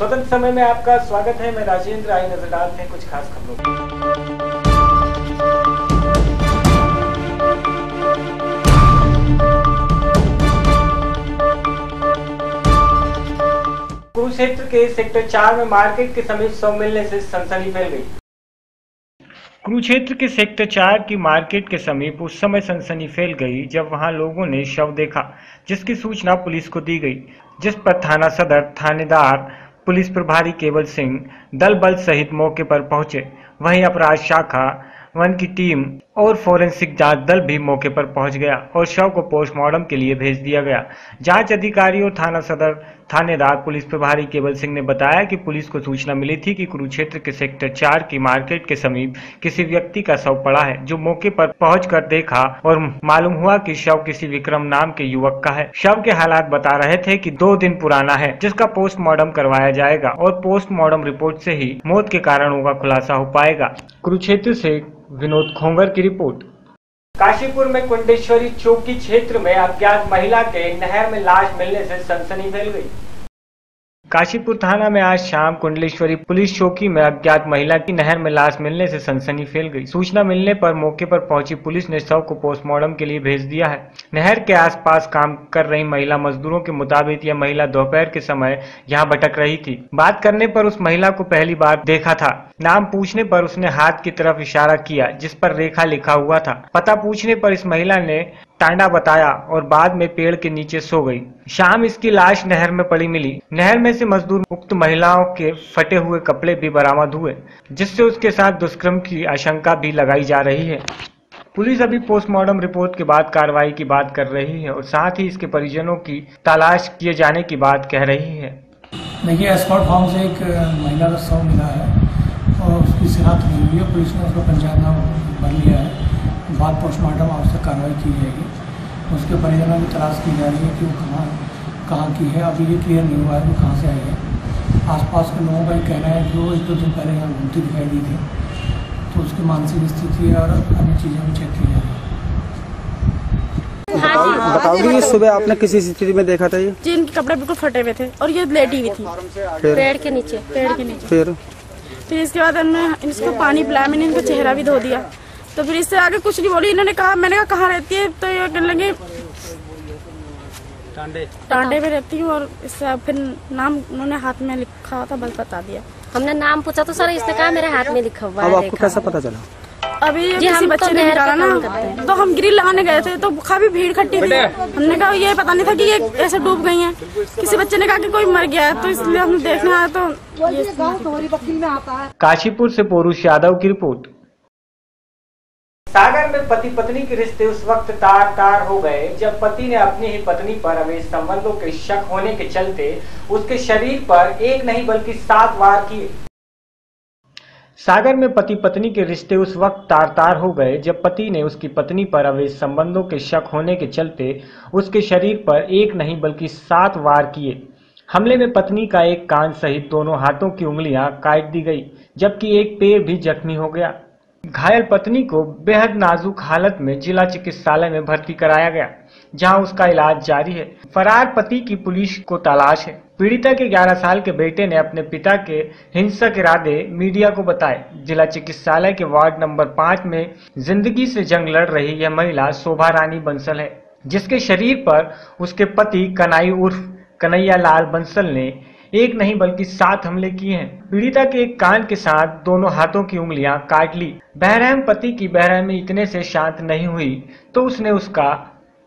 स्वतंत्र समय में आपका स्वागत है। मैं राजेंद्र। आई नजर डालते हैं कुछ खास खबरों पर। कुरुक्षेत्र के सेक्टर 4 में मार्केट के समीप शव मिलने से सनसनी फैल गई। कुरुक्षेत्र के सेक्टर 4 की मार्केट के समीप उस समय सनसनी फैल गई जब वहां लोगों ने शव देखा, जिसकी सूचना पुलिस को दी गई, जिस पर थाना सदर थानेदार पुलिस प्रभारी केवल सिंह दल बल सहित मौके पर पहुंचे। वहीं अपराध शाखा 1 की टीम और फोरेंसिक जांच दल भी मौके पर पहुंच गया और शव को पोस्टमार्टम के लिए भेज दिया गया। जांच अधिकारी और थाना सदर थानेदार पुलिस प्रभारी केवल सिंह ने बताया कि पुलिस को सूचना मिली थी कि कुरुक्षेत्र के सेक्टर 4 की मार्केट के समीप किसी व्यक्ति का शव पड़ा है, जो मौके पर पहुंचकर देखा और मालूम हुआ कि शव किसी विक्रम नाम के युवक का है। शव के हालात बता रहे थे कि 2 दिन पुराना है, जिसका पोस्टमार्टम करवाया जाएगा और पोस्टमार्टम रिपोर्ट से ही मौत के कारणों का खुलासा हो पाएगा। कुरुक्षेत्र से विनोद खोंगर की रिपोर्ट। काशीपुर में कुंडेश्वरी चौकी क्षेत्र में अज्ञात महिला के नहर में लाश मिलने से सनसनी फैल गई। काशीपुर थाना में आज शाम कुंडलेश्वरी पुलिस चौकी में अज्ञात महिला की नहर में लाश मिलने से सनसनी फैल गई। सूचना मिलने पर मौके पर पहुंची पुलिस ने शव को पोस्टमार्टम के लिए भेज दिया है। नहर के आसपास काम कर रही महिला मजदूरों के मुताबिक यह महिला दोपहर के समय यहां भटक रही थी। बात करने पर उस महिला को पहली बार देखा था। नाम पूछने पर उसने हाथ की तरफ इशारा किया, जिस पर रेखा लिखा हुआ था। पता पूछने पर इस महिला ने टांडा बताया और बाद में पेड़ के नीचे सो गई। शाम इसकी लाश नहर में पड़ी मिली। नहर में से मजदूर उक्त महिलाओं के फटे हुए कपड़े भी बरामद हुए, जिससे उसके साथ दुष्कर्म की आशंका भी लगाई जा रही है। पुलिस अभी पोस्टमार्टम रिपोर्ट के बाद कार्रवाई की बात कर रही है और साथ ही इसके परिजनों की तलाश किए जाने की बात कह रही है। देखिए, एस्कॉर्ट फार्म से एक महिला का शव मिला है और उसकी शिनाख्त नहीं हुई है। पुलिस ने उसका पंचायत नाम भर लिया है। बाद पोस्टमार्टम आवश्यक कार्रवाई की जाएगी। उसके परिजनों की तलाश की जा रही है कि वो कहाँ की है। अभी ये क्लियर नहीं हुआ है वो कहाँ से आई है। आसपास के लोगों का ये कहना है कि वो 1-2 दिन पहले यहाँ घूमती दिखाई दी थी, तो उसकी मानसिक स्थिति और अन्य चीज़ें भी चेक की जा रही है। बताओगी, सुबह आपने किसी स्थिति में देखा था ये? जी, इनके कपड़े बिल्कुल फटे हुए थे और ये लेटी हुई थी पेड़ के नीचे। फिर इसके बाद हमने इसको पानी पिलाया, मैंने इनका चेहरा भी धो दिया। तो फिर इससे आगे कुछ नहीं बोली। इन्होंने कहा, मैंने कहा कहाँ रहती है, तो ये कहने लगे टांडे में रहती हूँ। और इससे फिर नाम उन्होंने हाथ में लिखा हुआ था, बस बता दिया। हमने नाम पूछा तो सर इसने कहा मेरे हाथ में लिखा हुआ है। अब आपको कैसा पता चला? अभी किसी बच्चे ने निकाला ना, तो हम ग्रिल लगाने गए थे तो काफी भीड़ इकट्ठी थी। हमने कहा ये पता नहीं था कि ये ऐसे डूब गई हैं। किसी बच्चे ने कहा कि कोई मर गया है, तो इसलिए हमने देखने आया तो काशीपुर से पौरुष यादव की रिपोर्ट। सागर में पति पत्नी के रिश्ते उस वक्त तार हो गए जब पति ने अपनी ही पत्नी पर अवैध संबंधों के शक होने के चलते उसके शरीर पर एक नहीं बल्कि 7 वार किए। सागर में पति पत्नी के रिश्ते उस वक्त तार हो गए जब पति ने उसकी पत्नी पर अवैध संबंधों के शक होने के चलते उसके शरीर पर एक नहीं बल्कि 7 वार किए। हमले में पत्नी का एक कान सहित दोनों हाथों की उंगलियां काट दी गई, जबकि एक पैर भी जख्मी हो गया। घायल पत्नी को बेहद नाजुक हालत में जिला चिकित्सालय में भर्ती कराया गया, जहां उसका इलाज जारी है। फरार पति की पुलिस को तलाश है। पीड़िता के 11 साल के बेटे ने अपने पिता के हिंसक इरादे मीडिया को बताए। जिला चिकित्सालय के वार्ड नंबर 5 में जिंदगी से जंग लड़ रही यह महिला शोभा रानी बंसल है, जिसके शरीर पर उसके पति कनाई उर्फ कन्हैया लाल बंसल ने एक नहीं बल्कि 7 हमले किए हैं। पीड़िता के एक कान के साथ दोनों हाथों की उंगलियां काट ली। बहरहम पति की बहरहमी इतने से शांत नहीं हुई तो उसने उसका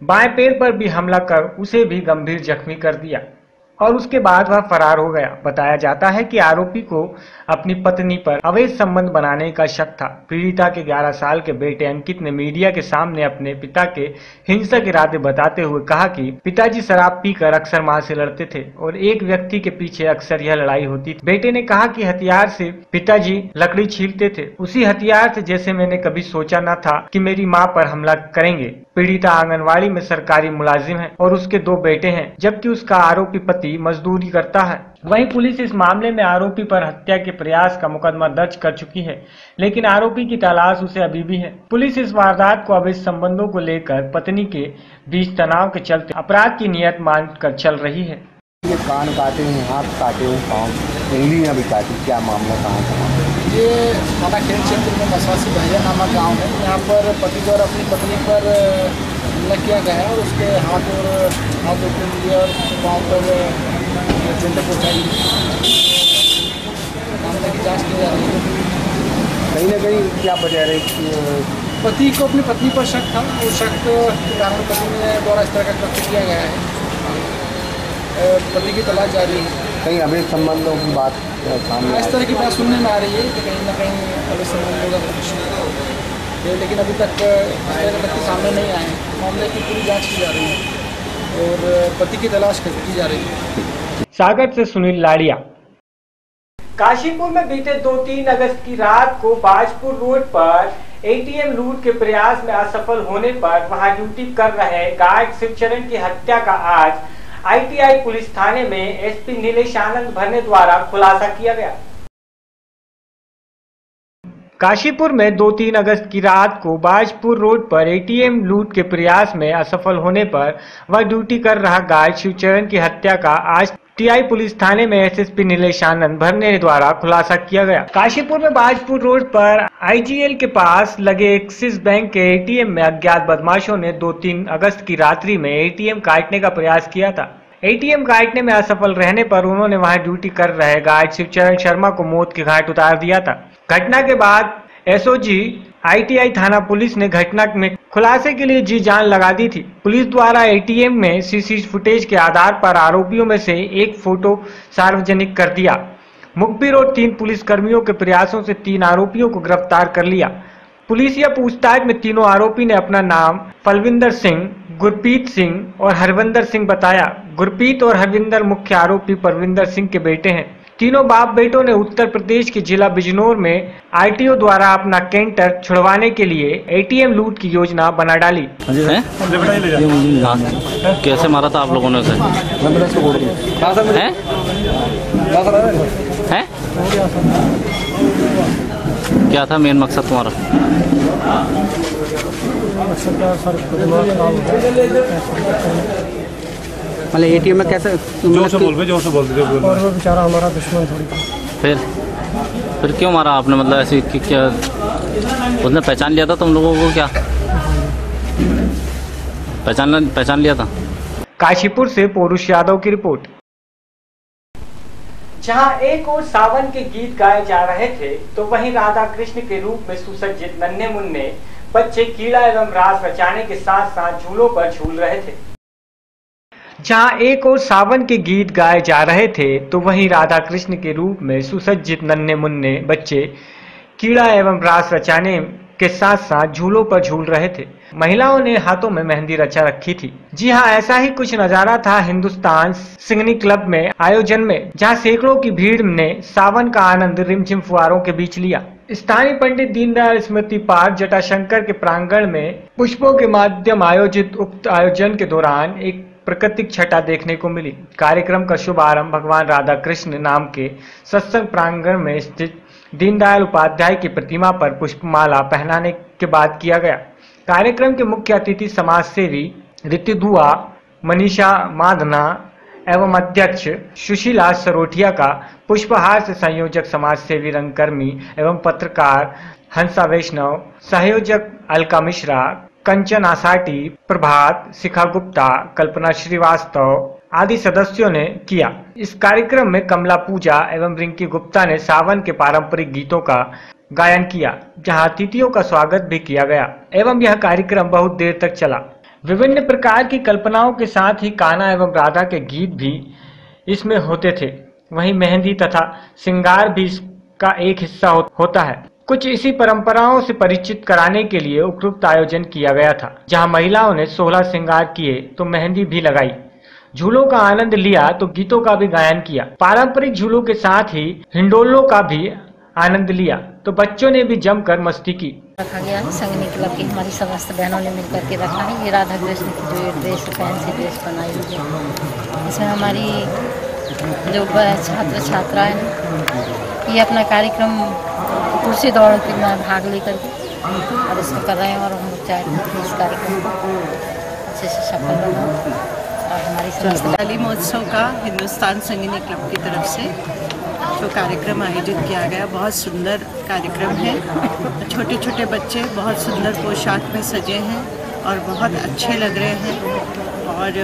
बाएं पैर पर भी हमला कर उसे भी गंभीर जख्मी कर दिया और उसके बाद वह फरार हो गया। बताया जाता है कि आरोपी को अपनी पत्नी पर अवैध संबंध बनाने का शक था। पीड़िता के 11 साल के बेटे अंकित ने मीडिया के सामने अपने पिता के हिंसक इरादे बताते हुए कहा कि पिताजी शराब पीकर अक्सर मां से लड़ते थे और एक व्यक्ति के पीछे अक्सर यह लड़ाई होती थी। बेटे ने कहा कि हथियार से पिताजी लकड़ी छीलते थे, उसी हथियार से जैसे मैंने कभी सोचा न था कि मेरी माँ पर हमला करेंगे। पीड़िता आंगनवाड़ी में सरकारी मुलाजिम है और उसके 2 बेटे हैं, जबकि उसका आरोपी पति मजदूरी करता है। वहीं पुलिस इस मामले में आरोपी पर हत्या के प्रयास का मुकदमा दर्ज कर चुकी है, लेकिन आरोपी की तलाश उसे अभी भी है। पुलिस इस वारदात को अवैध संबंधों को लेकर पत्नी के बीच तनाव के चलते अपराध की नियत मानकर चल रही है। ये कान काटे हैं, हाथ काटे हैं, पाँव उंगलियाँ भी काटी, क्या मामला कहाँ था? ये थाना खेल क्षेत्र में मसवासी भैया नामक गाँव है। यहाँ पर पति द्वारा अपनी पत्नी पर हमला किया गया है और उसके हाथ टूट दिए और पाँव पर चोटें पहुँचाई। मामले की जाँच की जा रही है। कहीं ना कहीं क्या बता रहे पति को अपनी पत्नी पर शक था, उस शक के कारण पत्नी द्वारा इस तरह का कृत्य किया गया है। पति की तलाश जारी है। कहीं अवैध संबंधों की बात सामने इस तरह की बात सुनने में आ रही है कि कहीं ना कहीं अवैध संबंधों का कुछ, लेकिन अभी तक इस तरह के तथ्य सामने नहीं आए हैं। मामले की पूरी जांच की जा रही है और पति की तलाश की जा रही है। सागर से सुनील लाड़िया। काशीपुर में बीते 2-3 अगस्त की रात को बाजपुर रोड पर एटीएम लूट के प्रयास में असफल होने पर वहां ड्यूटी कर रहे गार्ड शिवचरण की हत्या का आज आईटीआई पुलिस थाने में एसपी नीलेश आनंद भरने द्वारा खुलासा किया गया। काशीपुर में 2-3 अगस्त की रात को बाजपुर रोड पर एटीएम लूट के प्रयास में असफल होने पर वह ड्यूटी कर रहा गार्ड शिवचरण की हत्या का आज टीआई पुलिस थाने में एसएसपी नीलेश आनंद भरने द्वारा खुलासा किया गया। काशीपुर में बाजपुर रोड पर आईजीएल के पास लगे एक्सिस बैंक के एटीएम में अज्ञात बदमाशों ने 2-3 अगस्त की रात्रि में एटीएम काटने का प्रयास किया था। एटीएम काटने में असफल रहने पर उन्होंने वहां ड्यूटी कर रहे गार्ड शिवचरण शर्मा को मौत के घाट उतार दिया था। घटना के बाद एसओजी आईटीआई थाना पुलिस ने घटना में खुलासे के लिए जी जान लगा दी थी। पुलिस द्वारा एटीएम में सीसी फुटेज के आधार पर आरोपियों में से एक फोटो सार्वजनिक कर दिया। मुखबिर और 3 पुलिसकर्मियों के प्रयासों से 3 आरोपियों को गिरफ्तार कर लिया। पुलिस या पूछताछ में तीनों आरोपी ने अपना नाम फलविंदर सिंह, गुरप्रीत सिंह और हरविंदर सिंह बताया। गुरप्रीत और हरविंदर मुख्य आरोपी परविंदर सिंह के बेटे हैं। तीनों बाप बेटों ने उत्तर प्रदेश के जिला बिजनौर में आरटीओ द्वारा अपना कैंटर छुड़वाने के लिए एटीएम लूट की योजना बना डाली। कैसे मारा था आप लोगों ने उसे? हैं? क्या था मेन मकसद तुम्हारा? मतलब एटीएम में कैसे जोर से बोलते और वो बेचारा हमारा दुश्मन थोड़ी। फिर क्यों मारा आपने? मतलब ऐसे कि क्या उसने पहचान लिया था तुम लोगों को? क्या पहचान लिया था? काशीपुर से पौरुष यादव की रिपोर्ट। जहां एक और सावन के गीत गाए जा रहे थे तो वहीं राधा कृष्ण के रूप में सुसज्जित नन्हे मुन्ने बच्चे कीड़ा एवं रास रचाने के साथ साथ झूलों पर झूल रहे थे। जहां एक और सावन के गीत गाए जा रहे थे तो वहीं राधा कृष्ण के रूप में सुसज्जित नन्हे मुन्ने बच्चे कीड़ा एवं रास रचाने के साथ साथ झूलों पर झूल रहे थे। महिलाओं ने हाथों में मेहंदी रचा रखी थी। जी हां, ऐसा ही कुछ नजारा था हिंदुस्तान सिंगनी क्लब में आयोजन में, जहां सैकड़ों की भीड़ ने सावन का आनंद रिमझिम फुहारों के बीच लिया। स्थानीय पंडित दीनदयाल स्मृति पार्क जटाशंकर के प्रांगण में पुष्पों के माध्यम आयोजित उक्त आयोजन के दौरान एक प्राकृतिक छटा देखने को मिली। कार्यक्रम का शुभारंभ भगवान राधा कृष्ण नाम के सत्संग प्रांगण में स्थित दीनदयाल उपाध्याय की प्रतिमा पर पुष्पमाला पहनाने के बाद किया गया। कार्यक्रम के मुख्य अतिथि समाज सेवी ऋतु दुआ, मनीषा माधना एवं अध्यक्ष सुशीला सरोठिया का पुष्पहार से संयोजक समाज सेवी रंगकर्मी एवं पत्रकार हंसा वैष्णव, सहयोजक अलका मिश्रा, कंचन आसाटी, प्रभात, शिखा गुप्ता, कल्पना श्रीवास्तव आदि सदस्यों ने किया। इस कार्यक्रम में कमला पूजा एवं रिंकी गुप्ता ने सावन के पारंपरिक गीतों का गायन किया, जहां अतिथियों का स्वागत भी किया गया एवं यह कार्यक्रम बहुत देर तक चला। विभिन्न प्रकार की कल्पनाओं के साथ ही कान्हा एवं राधा के गीत भी इसमें होते थे। वहीं मेहंदी तथा श्रृंगार भी इसका एक हिस्सा होता है। कुछ इसी परंपराओं से परिचित कराने के लिए उपयुक्त आयोजन किया गया था, जहां महिलाओं ने 16 श्रृंगार किए तो मेहंदी भी लगाई, झूलों का आनंद लिया तो गीतों का भी गायन किया। पारंपरिक झूलों के साथ ही हिंडोलों का भी आनंद लिया तो बच्चों ने भी जमकर मस्ती की। रखा गया है संगनी क्लब की हमारी समस्त बहनों ने मिलकर के रखा है। ये राधा कृष्ण की जो ड्रेस फैंसी ड्रेस बनाई हुई है, इसमें हमारी जो छात्र छात्राएं ये अपना कार्यक्रम कुर्सी दौड़ के में भाग लेकर के और इसको कर रहे हैं और हम लोग चाहते हैं कि इस कार्यक्रम को अच्छे से सफल बनाओ हमारी समस्त दिवाली महोत्सव का हिंदुस्तान संगीनी क्लब की तरफ से जो कार्यक्रम आयोजित किया गया, बहुत सुंदर कार्यक्रम है। छोटे छोटे बच्चे बहुत सुंदर पोशाक में सजे हैं और बहुत अच्छे लग रहे हैं और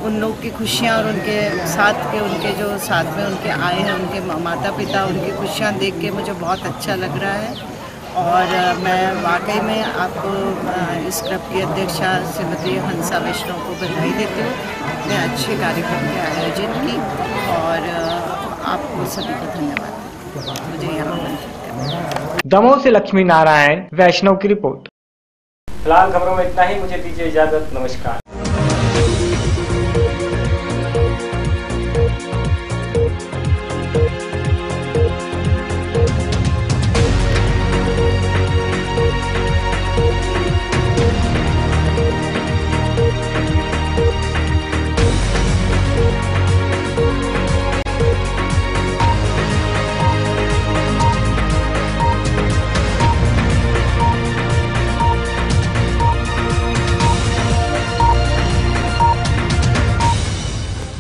उन लोग की खुशियाँ और उनके जो साथ में उनके आए हैं उनके माता पिता, उनकी खुशियाँ देख के मुझे बहुत अच्छा लग रहा है। और मैं वाकई में आपको इस क्लब की अध्यक्षा श्रीमती हंसा वैष्णव को बधाई देती हूँ अपने अच्छे कार्यक्रम के आयोजन की और आपको सभी को धन्यवाद मुझे यहाँ पर। दमोह से लक्ष्मी नारायण वैष्णव की रिपोर्ट। फिलहाल खबरों में इतना ही, मुझे दीजिए इजाजत, नमस्कार।